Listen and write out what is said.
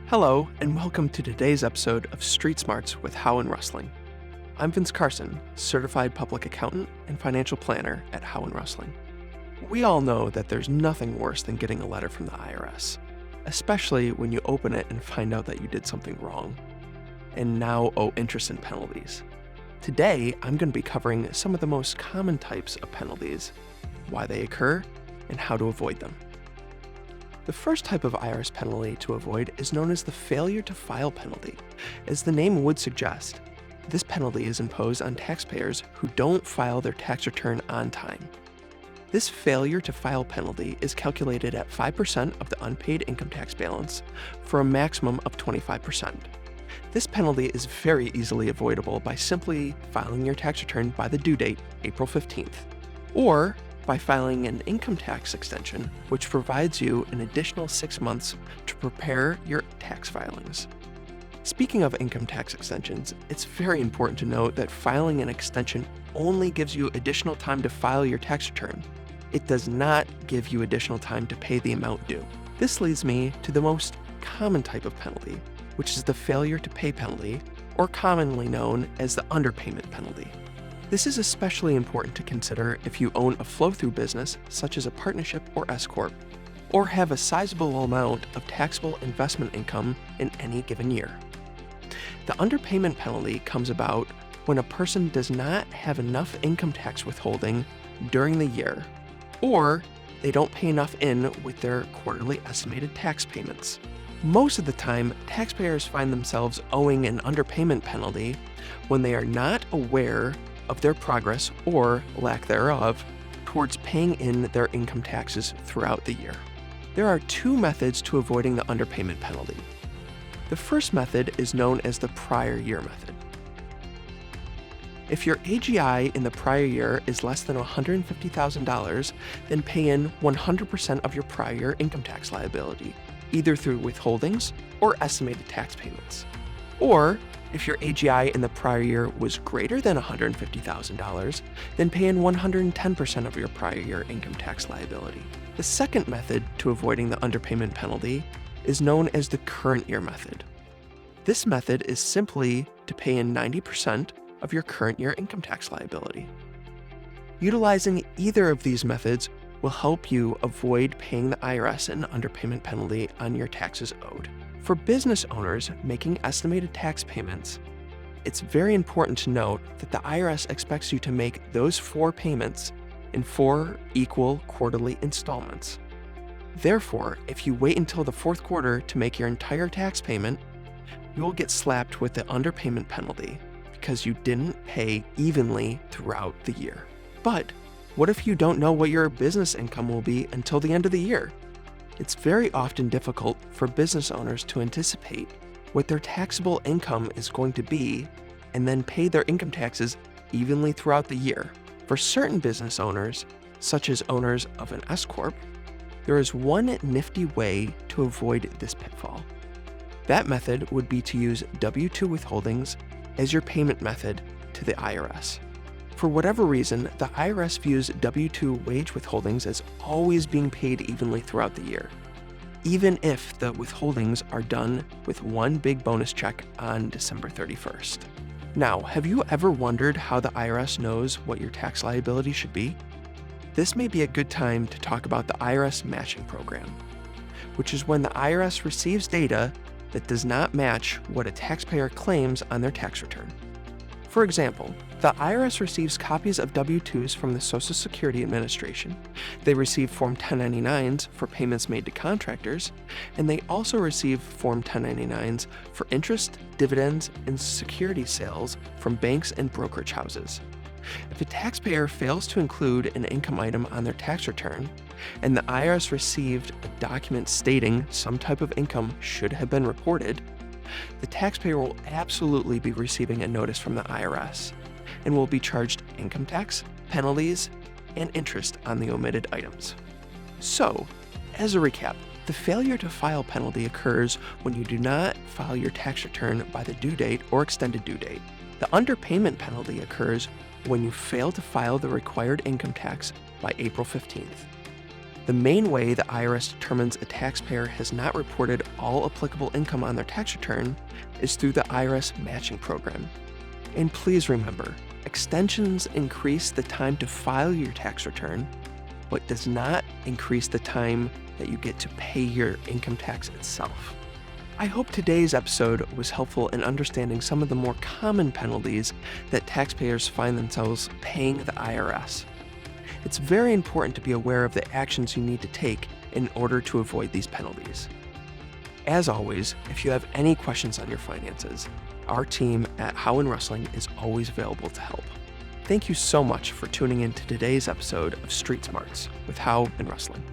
Hello, and welcome to today's episode of Street Smarts with Howe & Rustling. I'm Vince Carson, certified public accountant and financial planner at Howe & Rustling. We all know that there's nothing worse than getting a letter from the IRS, especially when you open it and find out that you did something wrong, and now owe interest and penalties. Today, I'm going to be covering some of the most common types of penalties, why they occur, and how to avoid them. The first type of IRS penalty to avoid is known as the failure to file penalty. As the name would suggest, this penalty is imposed on taxpayers who don't file their tax return on time. This failure to file penalty is calculated at 5% of the unpaid income tax balance for a maximum of 25%. This penalty is very easily avoidable by simply filing your tax return by the due date, April 15th, or by filing an income tax extension, which provides you an additional 6 months to prepare your tax filings. Speaking of income tax extensions, it's very important to note that filing an extension only gives you additional time to file your tax return. It does not give you additional time to pay the amount due. This leads me to the most common type of penalty, which is the failure to pay penalty, or commonly known as the underpayment penalty. This is especially important to consider if you own a flow-through business, such as a partnership or S-corp, or have a sizable amount of taxable investment income in any given year. The underpayment penalty comes about when a person does not have enough income tax withholding during the year, or they don't pay enough in with their quarterly estimated tax payments. Most of the time, taxpayers find themselves owing an underpayment penalty when they are not aware of their progress or lack thereof towards paying in their income taxes throughout the year. There are two methods to avoiding the underpayment penalty. The first method is known as the prior year method. If your AGI in the prior year is less than $150,000, then pay in 100% of your prior year income tax liability, either through withholdings or estimated tax payments. Or if your AGI in the prior year was greater than $150,000, then pay in 110% of your prior year income tax liability. The second method to avoiding the underpayment penalty is known as the current year method. This method is simply to pay in 90% of your current year income tax liability. Utilizing either of these methods will help you avoid paying the IRS an underpayment penalty on your taxes owed. For business owners making estimated tax payments, it's very important to note that the IRS expects you to make those 4 payments in 4 equal quarterly installments. Therefore, if you wait until the 4th quarter to make your entire tax payment, you will get slapped with the underpayment penalty because you didn't pay evenly throughout the year. But what if you don't know what your business income will be until the end of the year? It's very often difficult for business owners to anticipate what their taxable income is going to be and then pay their income taxes evenly throughout the year. For certain business owners, such as owners of an S-corp, there is one nifty way to avoid this pitfall. That method would be to use W-2 withholdings as your payment method to the IRS. For whatever reason, the IRS views W-2 wage withholdings as always being paid evenly throughout the year, even if the withholdings are done with one big bonus check on December 31st. Now, have you ever wondered how the IRS knows what your tax liability should be? This may be a good time to talk about the IRS matching program, which is when the IRS receives data that does not match what a taxpayer claims on their tax return. For example, the IRS receives copies of W-2s from the Social Security Administration. They receive Form 1099s for payments made to contractors, and they also receive Form 1099s for interest, dividends, and security sales from banks and brokerage houses. If a taxpayer fails to include an income item on their tax return, and the IRS received a document stating some type of income should have been reported, the taxpayer will absolutely be receiving a notice from the IRS and will be charged income tax, penalties, and interest on the omitted items. So, as a recap, the failure to file penalty occurs when you do not file your tax return by the due date or extended due date. The underpayment penalty occurs when you fail to file the required income tax by April 15th. The main way the IRS determines a taxpayer has not reported all applicable income on their tax return is through the IRS matching program. And please remember, extensions increase the time to file your tax return, but does not increase the time that you get to pay your income tax itself. I hope today's episode was helpful in understanding some of the more common penalties that taxpayers find themselves paying the IRS. It's very important to be aware of the actions you need to take in order to avoid these penalties. As always, if you have any questions on your finances, our team at How in Wrestling is always available to help. Thank you so much for tuning in to today's episode of Street Smarts with How in Wrestling.